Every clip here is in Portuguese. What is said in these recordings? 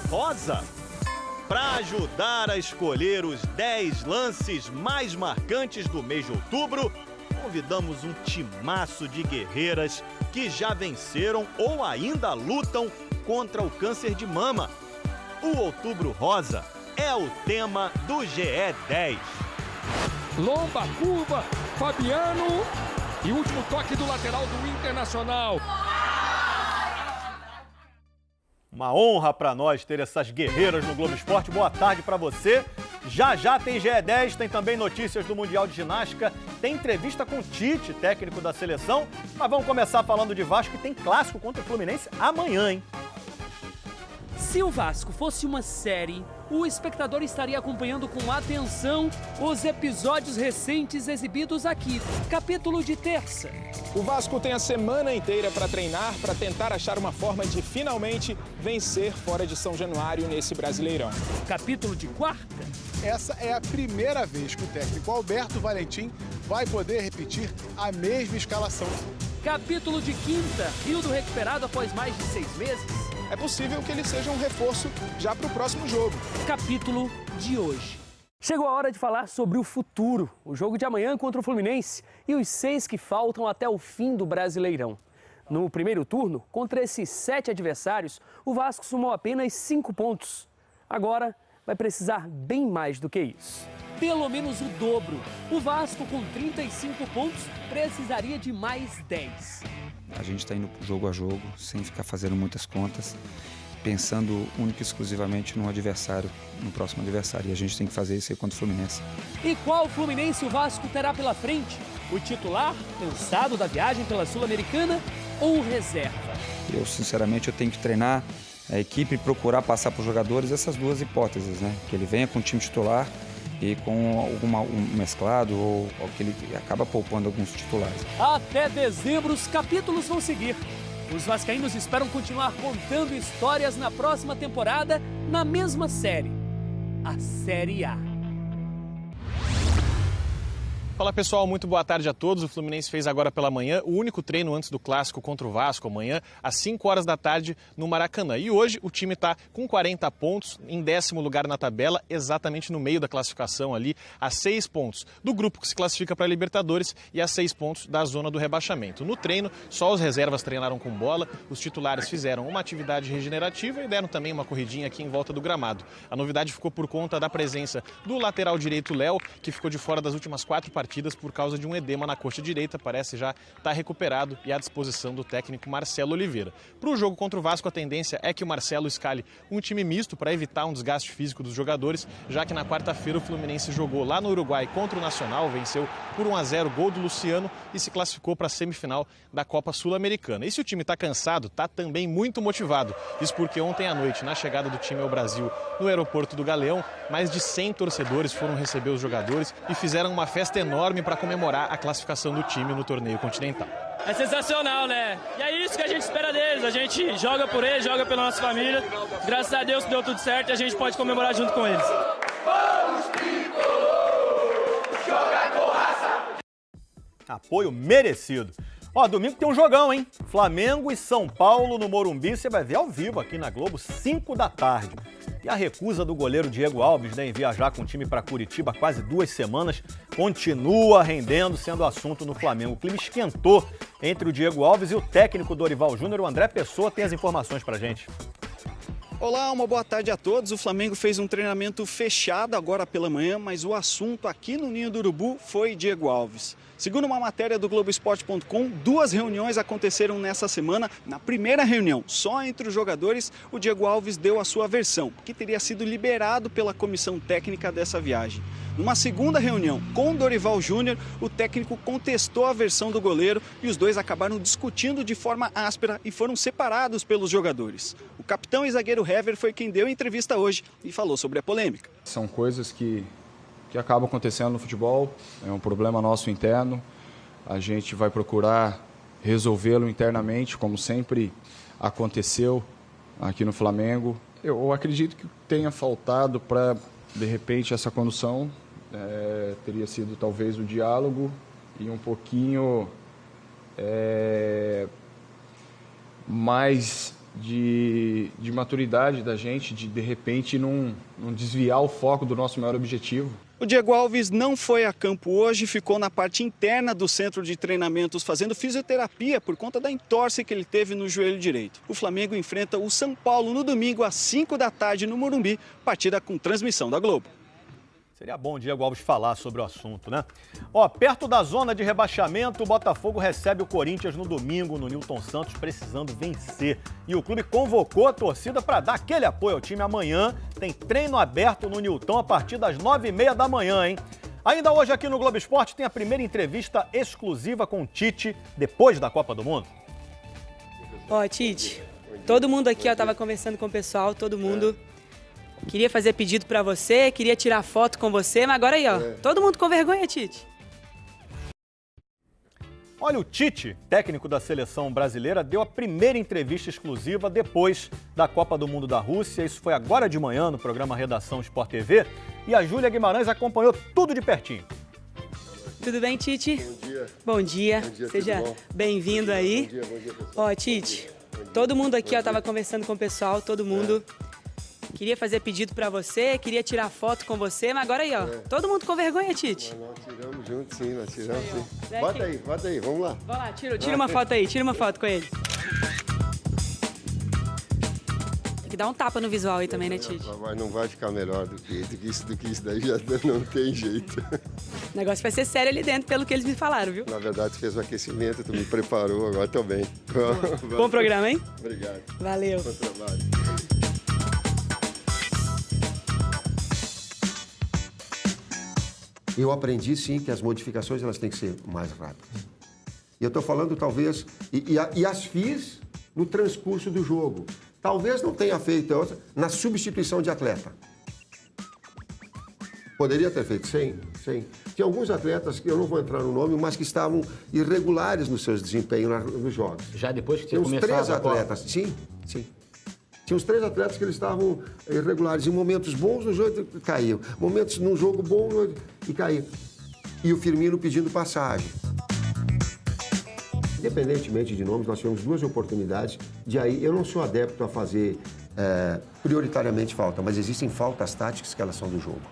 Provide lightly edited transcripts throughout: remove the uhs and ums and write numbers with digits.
Rosa. Para ajudar a escolher os 10 lances mais marcantes do mês de outubro, convidamos um timaço de guerreiras que já venceram ou ainda lutam contra o câncer de mama. O Outubro Rosa é o tema do GE10. Lomba, curva, Fabiano e último toque do lateral do Internacional. Uma honra para nós ter essas guerreiras no Globo Esporte. Boa tarde para você. Já tem GE10, tem também notícias do Mundial de Ginástica, tem entrevista com o Tite, técnico da seleção. Mas vamos começar falando de Vasco, que tem clássico contra o Fluminense amanhã, hein? Se o Vasco fosse uma série, o espectador estaria acompanhando com atenção os episódios recentes exibidos aqui. Capítulo de terça. O Vasco tem a semana inteira para treinar, para tentar achar uma forma de finalmente vencer fora de São Januário nesse Brasileirão. Capítulo de quarta. Essa é a primeira vez que o técnico Alberto Valentim vai poder repetir a mesma escalação. Capítulo de quinta. Rildo recuperado após mais de 6 meses. É possível que ele seja um reforço já para o próximo jogo. Capítulo de hoje. Chegou a hora de falar sobre o futuro, o jogo de amanhã contra o Fluminense e os 6 que faltam até o fim do Brasileirão. No primeiro turno, contra esses 7 adversários, o Vasco somou apenas 5 pontos. Agora, vai precisar bem mais do que isso. Pelo menos o dobro. O Vasco, com 35 pontos, precisaria de mais 10. A gente está indo jogo a jogo, sem ficar fazendo muitas contas, pensando única e exclusivamente no adversário, no próximo adversário. E a gente tem que fazer isso aí contra o Fluminense. E qual Fluminense o Vasco terá pela frente? O titular, cansado da viagem pela Sul-Americana, ou o reserva? Eu, sinceramente, tenho que treinar a equipe e procurar passar para os jogadores essas duas hipóteses, né? Que ele venha com o time titular e com um mesclado ou que ele acaba poupando alguns titulares. Até dezembro os capítulos vão seguir. Os vascaínos esperam continuar contando histórias na próxima temporada na mesma série, a Série A. Fala pessoal, muito boa tarde a todos. O Fluminense fez agora pela manhã o único treino antes do clássico contra o Vasco, amanhã às 5 horas da tarde no Maracanã. E hoje o time está com 40 pontos, em 10º lugar na tabela, exatamente no meio da classificação ali, a 6 pontos do grupo que se classifica para a Libertadores e a 6 pontos da zona do rebaixamento. No treino, só os reservas treinaram com bola, os titulares fizeram uma atividade regenerativa e deram também uma corridinha aqui em volta do gramado. A novidade ficou por conta da presença do lateral direito Léo, que ficou de fora das últimas 4 partidas por causa de um edema na coxa direita, parece já estar recuperado e à disposição do técnico Marcelo Oliveira. Para o jogo contra o Vasco, a tendência é que o Marcelo escale um time misto para evitar um desgaste físico dos jogadores, já que na quarta-feira o Fluminense jogou lá no Uruguai contra o Nacional, venceu por 1-0, gol do Luciano e se classificou para a semifinal da Copa Sul-Americana. E se o time está cansado, está também muito motivado. Isso porque ontem à noite, na chegada do time ao Brasil no aeroporto do Galeão, mais de 100 torcedores foram receber os jogadores e fizeram uma festa enorme para comemorar a classificação do time no torneio continental. É sensacional, né? E é isso que a gente espera deles. A gente joga por eles, joga pela nossa família. Graças a Deus deu tudo certo e a gente pode comemorar junto com eles. Vamos, tricolor, joga com raça! Apoio merecido. Ó, domingo tem um jogão, hein? Flamengo e São Paulo no Morumbi. Você vai ver ao vivo aqui na Globo, 5 da tarde. E a recusa do goleiro Diego Alves, né, em viajar com o time para Curitiba há quase 2 semanas, continua rendendo, sendo assunto no Flamengo. O clima esquentou entre o Diego Alves e o técnico Dorival Júnior. O André Pessoa tem as informações pra gente. Olá, uma boa tarde a todos. O Flamengo fez um treinamento fechado agora pela manhã, mas o assunto aqui no Ninho do Urubu foi Diego Alves. Segundo uma matéria do Globoesporte.com, 2 reuniões aconteceram nessa semana. Na primeira reunião, só entre os jogadores, o Diego Alves deu a sua versão, que teria sido liberado pela comissão técnica dessa viagem. Numa segunda reunião com Dorival Júnior, o técnico contestou a versão do goleiro e os dois acabaram discutindo de forma áspera e foram separados pelos jogadores. O capitão e zagueiro Hever foi quem deu a entrevista hoje e falou sobre a polêmica. São coisas que acabam acontecendo no futebol, é um problema nosso interno, a gente vai procurar resolvê-lo internamente, como sempre aconteceu aqui no Flamengo. Eu acredito que tenha faltado para, de repente, essa condução, teria sido talvez o diálogo e um pouquinho mais de maturidade da gente, de repente não desviar o foco do nosso maior objetivo. O Diego Alves não foi a campo hoje, ficou na parte interna do centro de treinamentos fazendo fisioterapia por conta da entorse que ele teve no joelho direito. O Flamengo enfrenta o São Paulo no domingo às 5 da tarde no Morumbi, partida com transmissão da Globo. Seria bom o Diego Alves falar sobre o assunto, né? Ó, perto da zona de rebaixamento, o Botafogo recebe o Corinthians no domingo no Newton Santos, precisando vencer. E o clube convocou a torcida para dar aquele apoio ao time amanhã. Tem treino aberto no Newton a partir das 9h30 da manhã, hein? Ainda hoje aqui no Globo Esporte tem a primeira entrevista exclusiva com o Tite, depois da Copa do Mundo. Ó, Tite, todo mundo aqui, ó, tava conversando com o pessoal, todo mundo... Queria fazer pedido pra você, queria tirar foto com você, mas agora aí, ó, todo mundo com vergonha, Tite. Olha, o Tite, técnico da seleção brasileira, deu a primeira entrevista exclusiva depois da Copa do Mundo da Rússia. Isso foi agora de manhã no programa Redação Sport TV. E a Júlia Guimarães acompanhou tudo de pertinho. Tudo bem, Tite? Bom dia. Bom dia. Bom dia, seja bem-vindo aí. Bom dia, pessoal. Ó, Tite, todo mundo aqui, ó, tava conversando com o pessoal, todo mundo... Queria fazer pedido pra você, queria tirar foto com você, mas agora aí, ó, todo mundo com vergonha, Tite. Nós tiramos junto, sim, nós tiramos, sim. Vem Bota aí, vamos lá. Vai lá, tira uma foto aí, tira uma foto com ele. Tem que dar um tapa no visual aí também, né, Tite? Mas não vai ficar melhor do que isso daí, já não tem jeito. O negócio vai ser sério ali dentro, pelo que eles me falaram, viu? Na verdade, tu fez o aquecimento, tu me preparou, agora tô bem. Bom programa, hein? Obrigado. Valeu. Bom trabalho. Eu aprendi, sim, que as modificações elas têm que ser mais rápidas. E eu estou falando, talvez, e as fiz no transcurso do jogo. Talvez não tenha feito outra na substituição de atleta. Poderia ter feito sem. Tinha alguns atletas, que eu não vou entrar no nome, mas que estavam irregulares nos seus desempenhos nos jogos. Já depois que tinha você começava começava... Tinha uns 3 atletas, sim. Tinha uns 3 atletas que eles estavam irregulares. Em momentos bons no jogo, caíam. Momentos num jogo bom e caíam. E o Firmino pedindo passagem. Independentemente de nomes, nós tivemos 2 oportunidades. De aí, eu não sou adepto a fazer prioritariamente falta, mas existem faltas táticas que elas são do jogo.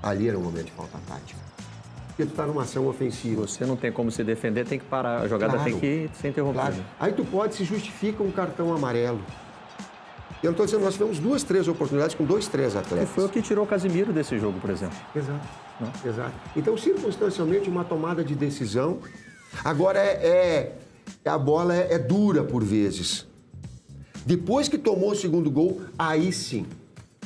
Ali era um momento de falta tática. Porque tu está numa ação ofensiva. Você não tem como se defender, tem que parar. A jogada tem que ser interrompida. Claro. Aí tu pode, se justifica um cartão amarelo. Eu não estou dizendo, nós tivemos 2, 3 oportunidades com 2, 3 atletas. E foi o que tirou o Casimiro desse jogo, por exemplo. Exato. Então, circunstancialmente, uma tomada de decisão. Agora, a bola é dura por vezes. Depois que tomou o segundo gol, aí sim,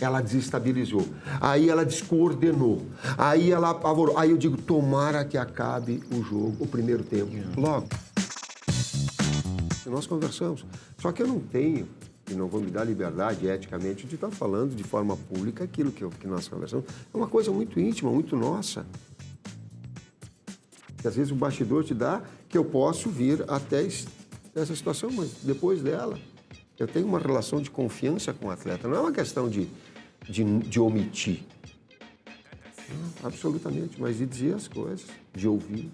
ela desestabilizou. Aí ela descoordenou. Aí ela apavorou. Aí eu digo, tomara que acabe o jogo, o primeiro tempo. Logo. Nós conversamos. Só que eu não tenho... e não vou me dar liberdade, eticamente, de estar falando de forma pública aquilo que nós conversamos. É uma coisa muito íntima, muito nossa. Que às vezes o bastidor te dá que eu posso vir até essa situação, mas depois dela, eu tenho uma relação de confiança com o atleta. Não é uma questão de omitir. Não, absolutamente, mas de dizer as coisas, de ouvir,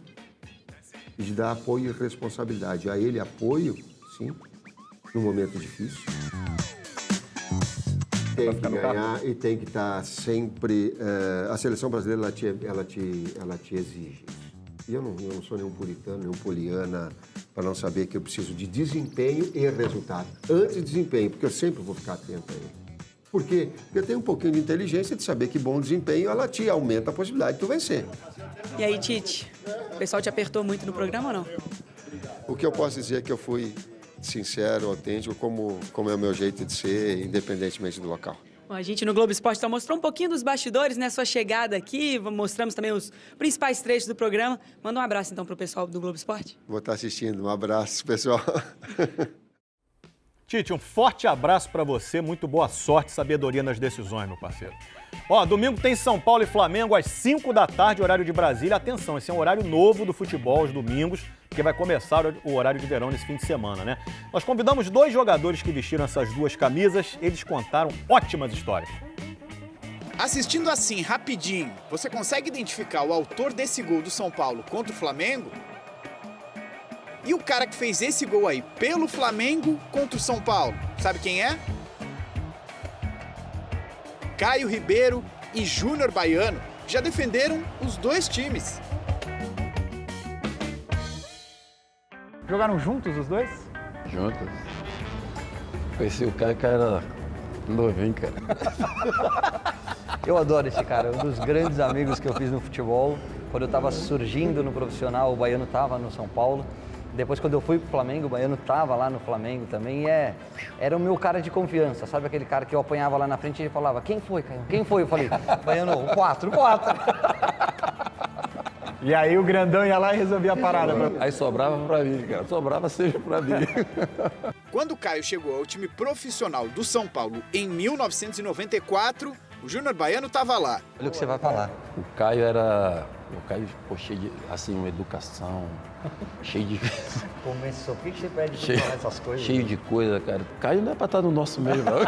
e de dar apoio e responsabilidade. A ele apoio, sim, num momento difícil. Tem que ganhar e tem que estar sempre... a seleção brasileira, ela te exige. E eu não sou nenhum puritano, nenhum poliana, para não saber que eu preciso de desempenho e resultado. Antes de desempenho, porque eu sempre vou ficar atento a ele. Por quê? Porque eu tenho um pouquinho de inteligência de saber que bom desempenho, ela te aumenta a possibilidade de tu vencer. E aí, Tite, o pessoal te apertou muito no programa ou não? O que eu posso dizer é que eu fui sincero, autêntico, como é o meu jeito de ser, independentemente do local. Bom, a gente no Globo Esporte só mostrou um pouquinho dos bastidores, né? Sua chegada aqui, mostramos também os principais trechos do programa. Manda um abraço, então, pro pessoal do Globo Esporte. Vou estar assistindo. Um abraço, pessoal. Tite, um forte abraço para você, muito boa sorte e sabedoria nas decisões, meu parceiro. Ó, domingo tem São Paulo e Flamengo às 5 da tarde, horário de Brasília. Atenção, esse é um horário novo do futebol, aos domingos, porque vai começar o horário de verão nesse fim de semana, né? Nós convidamos 2 jogadores que vestiram essas 2 camisas, eles contaram ótimas histórias. Assistindo assim, rapidinho, você consegue identificar o autor desse gol do São Paulo contra o Flamengo? E o cara que fez esse gol aí pelo Flamengo contra o São Paulo, sabe quem é? Caio Ribeiro e Júnior Baiano já defenderam os dois times. Jogaram juntos os dois? Juntos. Conheci o cara que era novinho, cara. Eu adoro esse cara, um dos grandes amigos que eu fiz no futebol. Quando eu estava surgindo no profissional, o Baiano estava no São Paulo. Depois, quando eu fui pro Flamengo, o Baiano estava lá no Flamengo também. Era o meu cara de confiança, sabe? Aquele cara que eu apanhava lá na frente e ele falava, quem foi, Caio? Quem foi? Eu falei, Baiano, o 4. E aí o grandão ia lá e resolvia a parada. Aí sobrava pra mim, cara. Sobrava sempre pra mim. Quando o Caio chegou ao time profissional do São Paulo em 1994, o Júnior Baiano estava lá. Olha o que você vai falar. O Caio era... O Caio, pô, cheio de, assim, uma educação, cheio de... Começou. Por que você pede pra falar essas coisas? Cheio de coisa, cara. O Caio não é pra estar no nosso meio, não.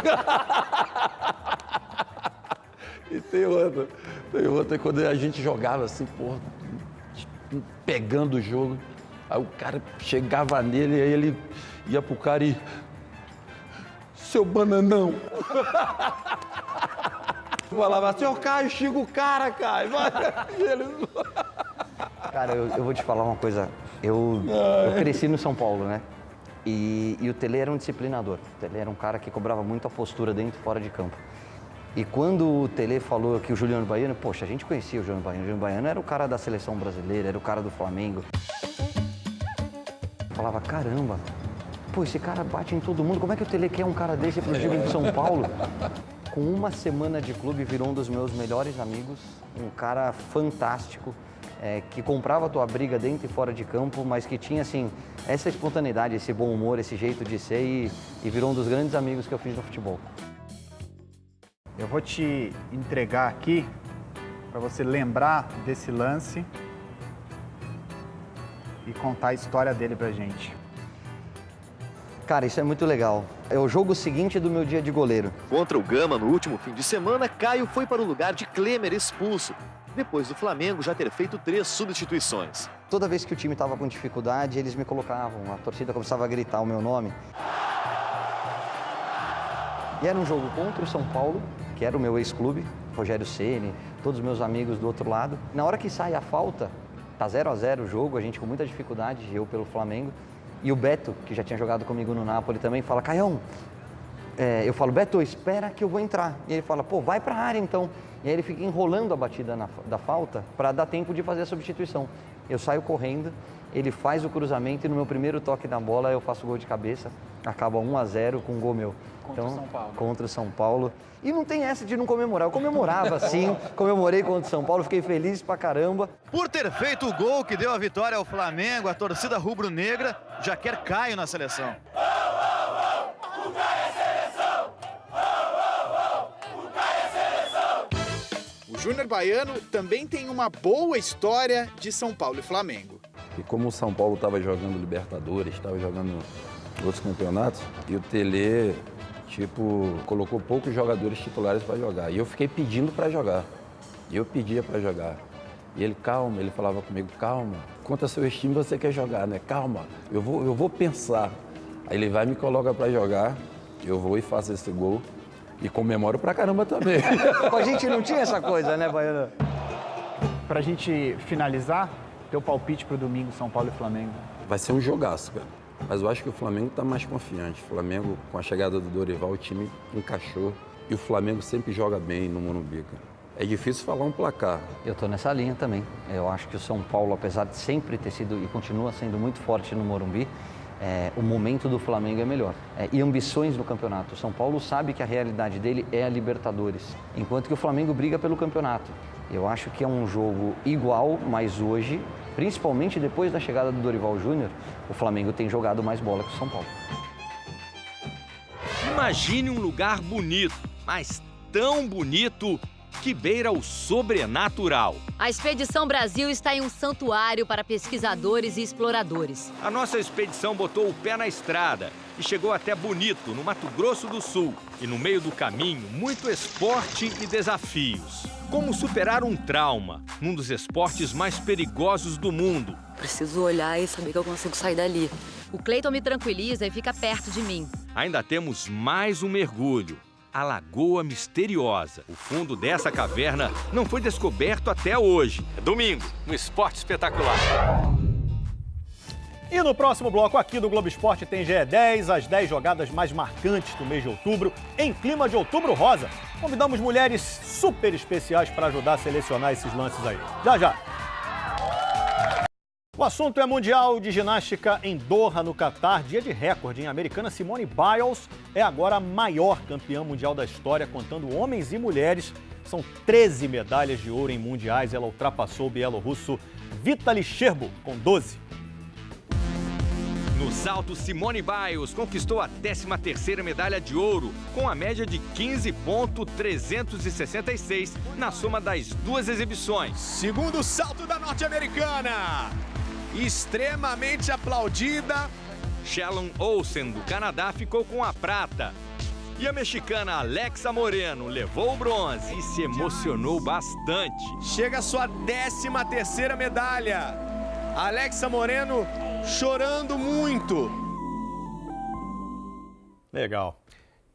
E tem outra, quando a gente jogava assim, porra, pegando o jogo, aí o cara chegava nele, aí ele ia pro cara e... Seu bananão! Falava assim, ô Caio, xinga o cara, Caio. Cara, eu vou te falar uma coisa. Eu cresci no São Paulo, né? E o Tele era um disciplinador. O Tele era um cara que cobrava muito a postura dentro e fora de campo. E quando o Tele falou que o Júnior Baiano, poxa, a gente conhecia o Júnior Baiano. O Júnior Baiano era o cara da seleção brasileira, era o cara do Flamengo. Eu falava, caramba, pô, esse cara bate em todo mundo. Como é que o Tele quer um cara desse pro time de São Paulo? Com uma semana de clube, virou um dos meus melhores amigos, um cara fantástico, que comprava a tua briga dentro e fora de campo, mas que tinha, assim, essa espontaneidade, esse bom humor, esse jeito de ser e virou um dos grandes amigos que eu fiz no futebol. Eu vou te entregar aqui, para você lembrar desse lance e contar a história dele pra gente. Cara, isso é muito legal. É o jogo seguinte do meu dia de goleiro. Contra o Gama, no último fim de semana, Caio foi para o lugar de Klemer expulso, depois do Flamengo já ter feito 3 substituições. Toda vez que o time estava com dificuldade, eles me colocavam, a torcida começava a gritar o meu nome. E era um jogo contra o São Paulo, que era o meu ex-clube, Rogério Ceni, todos os meus amigos do outro lado. Na hora que sai a falta, tá 0-0 o jogo, a gente com muita dificuldade, eu pelo Flamengo. E o Beto, que já tinha jogado comigo no Napoli também, fala, Caião, eu falo, Beto, espera que eu vou entrar. E ele fala, pô, vai pra área então. E aí ele fica enrolando a batida da falta para dar tempo de fazer a substituição. Eu saio correndo, ele faz o cruzamento e no meu primeiro toque na bola eu faço o gol de cabeça. Acaba 1-0 com um gol meu. Contra o São Paulo. Contra o São Paulo. E não tem essa de não comemorar. Eu comemorava sim, comemorei contra o São Paulo, fiquei feliz pra caramba. Por ter feito o gol que deu a vitória ao Flamengo, a torcida rubro-negra já quer Caio na seleção. O Caio é seleção! O Caio é seleção! O Júnior Baiano também tem uma boa história de São Paulo e Flamengo. E como o São Paulo estava jogando Libertadores, estava jogando outros campeonatos, e o Tele, colocou poucos jogadores titulares para jogar. E eu fiquei pedindo para jogar. E eu pedia para jogar. E ele, calma, ele falava comigo, calma, contra seu time você quer jogar, né? Calma, eu vou pensar. Aí ele vai e me coloca para jogar, eu vou e faço esse gol. E comemoro pra caramba também. A gente não tinha essa coisa, né, Baiano? Pra gente finalizar, teu palpite pro domingo, São Paulo e Flamengo. Vai ser um jogaço, cara. Mas eu acho que o Flamengo tá mais confiante. O Flamengo, com a chegada do Dorival, o time encaixou. E o Flamengo sempre joga bem no Morumbi, cara. É difícil falar um placar. Eu tô nessa linha também. Eu acho que o São Paulo, apesar de sempre ter sido e continua sendo muito forte no Morumbi, o momento do Flamengo é melhor. E ambições no campeonato. O São Paulo sabe que a realidade dele é a Libertadores, enquanto que o Flamengo briga pelo campeonato. Eu acho que é um jogo igual, mas hoje, principalmente depois da chegada do Dorival Júnior, o Flamengo tem jogado mais bola que o São Paulo. Imagine um lugar bonito, mas tão bonito que beira o sobrenatural. A Expedição Brasil está em um santuário para pesquisadores e exploradores. A nossa expedição botou o pé na estrada e chegou até Bonito, no Mato Grosso do Sul. E no meio do caminho, muito esporte e desafios. Como superar um trauma, num dos esportes mais perigosos do mundo. preciso olhar e saber que eu consigo sair dali. O Cleiton me tranquiliza e fica perto de mim. Ainda temos mais um mergulho. A Lagoa Misteriosa. O fundo dessa caverna não foi descoberto até hoje. É domingo, no Esporte Espetacular. E no próximo bloco aqui do Globo Esporte tem GE10, as 10 jogadas mais marcantes do mês de outubro, em clima de Outubro Rosa. Convidamos mulheres super especiais para ajudar a selecionar esses lances aí. Já, já. O assunto é Mundial de Ginástica em Doha, no Catar. Dia de recorde, hein? A americana Simone Biles é agora a maior campeã mundial da história, contando homens e mulheres. São 13 medalhas de ouro em mundiais. Ela ultrapassou o bielorrusso Vitaly Scherbo, com 12. No salto, Simone Biles conquistou a 13ª medalha de ouro, com a média de 15,366 na soma das duas exibições. Segundo salto da norte-americana, extremamente aplaudida. Shelon Olsen, do Canadá, ficou com a prata. E a mexicana Alexa Moreno levou o bronze e se emocionou bastante. Chega a sua 13ª medalha. Alexa Moreno chorando muito. Legal.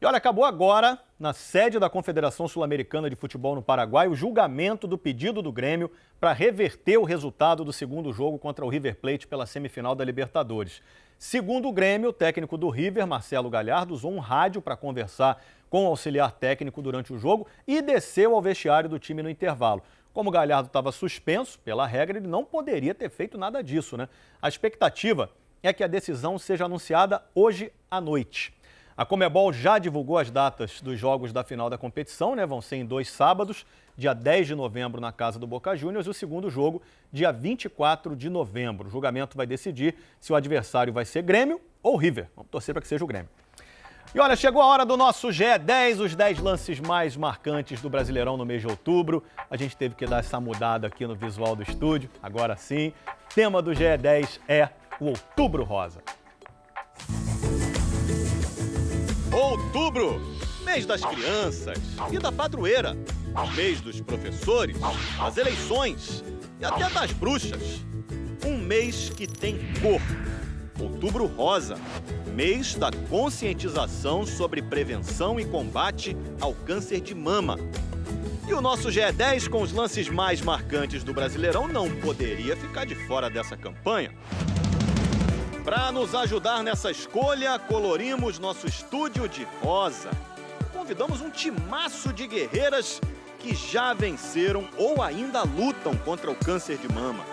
E olha, acabou agora, na sede da Confederação Sul-Americana de Futebol no Paraguai, o julgamento do pedido do Grêmio para reverter o resultado do segundo jogo contra o River Plate pela semifinal da Libertadores. Segundo o Grêmio, o técnico do River, Marcelo Galhardo, usou um rádio para conversar com o auxiliar técnico durante o jogo e desceu ao vestiário do time no intervalo. Como o Galhardo estava suspenso, pela regra, ele não poderia ter feito nada disso, né? A expectativa é que a decisão seja anunciada hoje à noite. A Conmebol já divulgou as datas dos jogos da final da competição, né? Vão ser em 2 sábados, dia 10 de novembro na casa do Boca Juniors e o segundo jogo, dia 24 de novembro. O julgamento vai decidir se o adversário vai ser Grêmio ou River. Vamos torcer para que seja o Grêmio. E olha, chegou a hora do nosso GE10, os 10 lances mais marcantes do Brasileirão no mês de outubro. A gente teve que dar essa mudada aqui no visual do estúdio, agora sim. O tema do GE10 é o Outubro Rosa. Outubro, mês das crianças e da padroeira, mês dos professores, das eleições e até das bruxas. Um mês que tem cor. Outubro Rosa, mês da conscientização sobre prevenção e combate ao câncer de mama. E o nosso GE10 com os lances mais marcantes do Brasileirão não poderia ficar de fora dessa campanha. Para nos ajudar nessa escolha, colorimos nosso estúdio de rosa. Convidamos um timaço de guerreiras que já venceram ou ainda lutam contra o câncer de mama.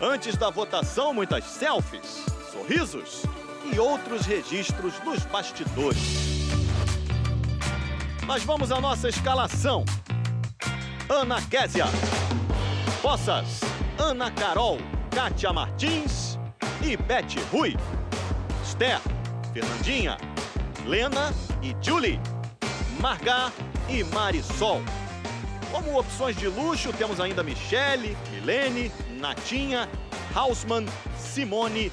Antes da votação, muitas selfies, sorrisos e outros registros nos bastidores. Mas vamos à nossa escalação. Ana Késia, Poças, Ana Carol, Kátia Martins e Beth Rui. Esther, Fernandinha, Lena e Julie, Margá e Marisol. Como opções de luxo, temos ainda Michele, Milene, Natinha, Hausmann, Simone,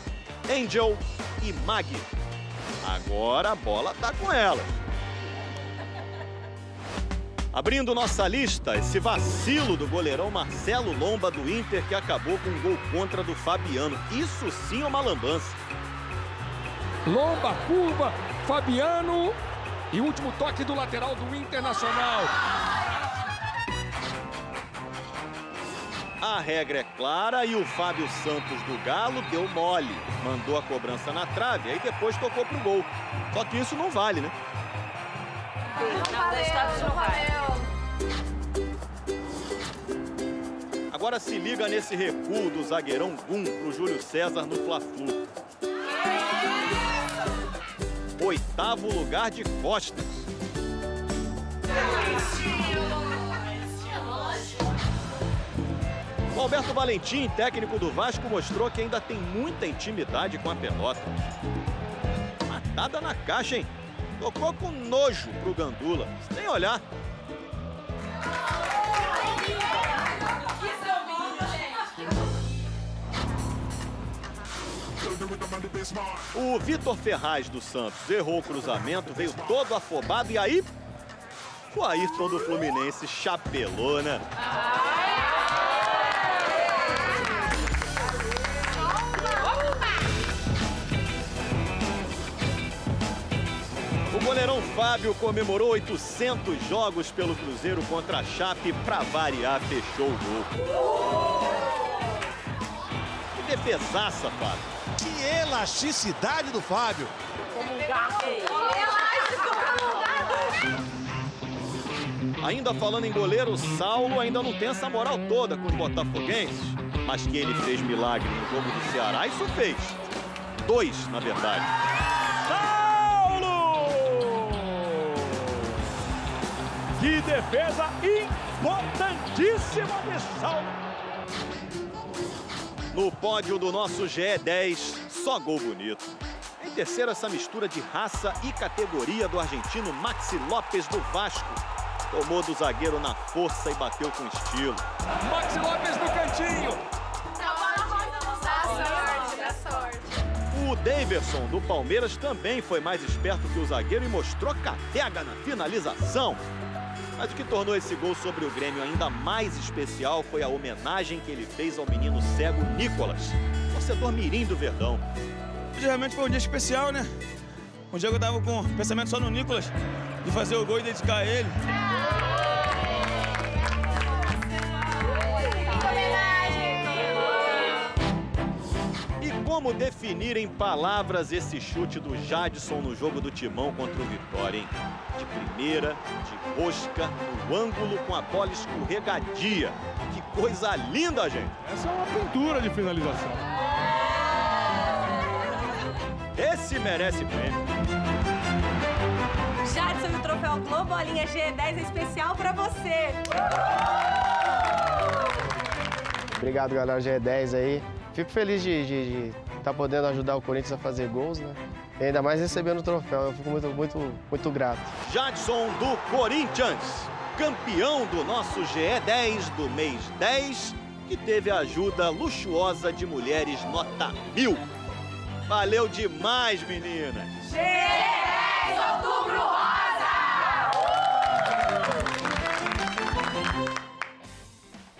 Angel e Maggie. Agora a bola tá com elas. Abrindo nossa lista, esse vacilo do goleirão Marcelo Lomba do Inter que acabou com um gol contra do Fabiano. Isso sim é uma lambança. Lomba, curva, Fabiano e o último toque do lateral do Internacional. A regra é clara e o Fábio Santos do Galo deu mole. Mandou a cobrança na trave, aí depois tocou pro gol. Só que isso não vale, né? Não valeu. Agora se liga nesse recuo do zagueirão Gum pro Júlio César no Fla-Flu. 8º lugar de costas. O Alberto Valentim, técnico do Vasco, mostrou que ainda tem muita intimidade com a pelota. Matada na caixa, hein? Tocou com nojo pro Gandula, sem olhar. O Vitor Ferraz do Santos errou o cruzamento, veio todo afobado e aí o Ayrton do Fluminense chapelou, né? Fábio comemorou 800 jogos pelo Cruzeiro contra a Chape. Pra variar, fechou o gol. Que defesaça, Fábio. Que elasticidade do Fábio. Como um gato. Ainda falando em goleiro, Saulo ainda não tem essa moral toda com os botafoguenses. Mas que ele fez milagre no jogo do Ceará, isso fez. 2, na verdade. Saulo! Que defesa importantíssima de Saulo. No pódio do nosso GE10, só gol bonito. Em terceiro, essa mistura de raça e categoria do argentino Maxi Lopes do Vasco. Tomou do zagueiro na força e bateu com estilo. Maxi Lopes no cantinho. O Daverson do Palmeiras também foi mais esperto que o zagueiro e mostrou catega na finalização. Mas o que tornou esse gol sobre o Grêmio ainda mais especial foi a homenagem que ele fez ao menino cego Nicolas, torcedor mirim do Verdão. Hoje realmente foi um dia especial, né? Um dia que eu tava com pensamento só no Nicolas, de fazer o gol e dedicar a ele. E como definir em palavras esse chute do Jadson no jogo do Timão contra o Vitória, hein? De primeira, de rosca, no ângulo com a bola escorregadia. Que coisa linda, gente! Essa é uma pintura de finalização. Esse merece prêmio. Jadson e o Troféu Globo, a linha GE10 é especial pra você. Obrigado, galera GE10 aí. Fico feliz de estar podendo ajudar o Corinthians a fazer gols, né? E ainda mais recebendo o troféu. Eu fico muito grato. Jadson do Corinthians, campeão do nosso GE10 do mês 10, que teve a ajuda luxuosa de mulheres nota 1000. Valeu demais, meninas! GE10 Outubro Rosa!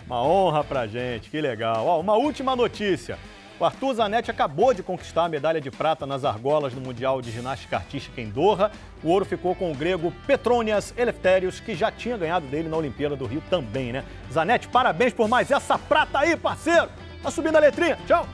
Uma honra pra gente, que legal. Ó, uma última notícia. O Arthur Zanetti acabou de conquistar a medalha de prata nas argolas no Mundial de Ginástica Artística em Doha. O ouro ficou com o grego Petronias Eleftherios, que já tinha ganhado dele na Olimpíada do Rio também, né? Zanetti, parabéns por mais essa prata aí, parceiro! Tá subindo a letrinha. Tchau!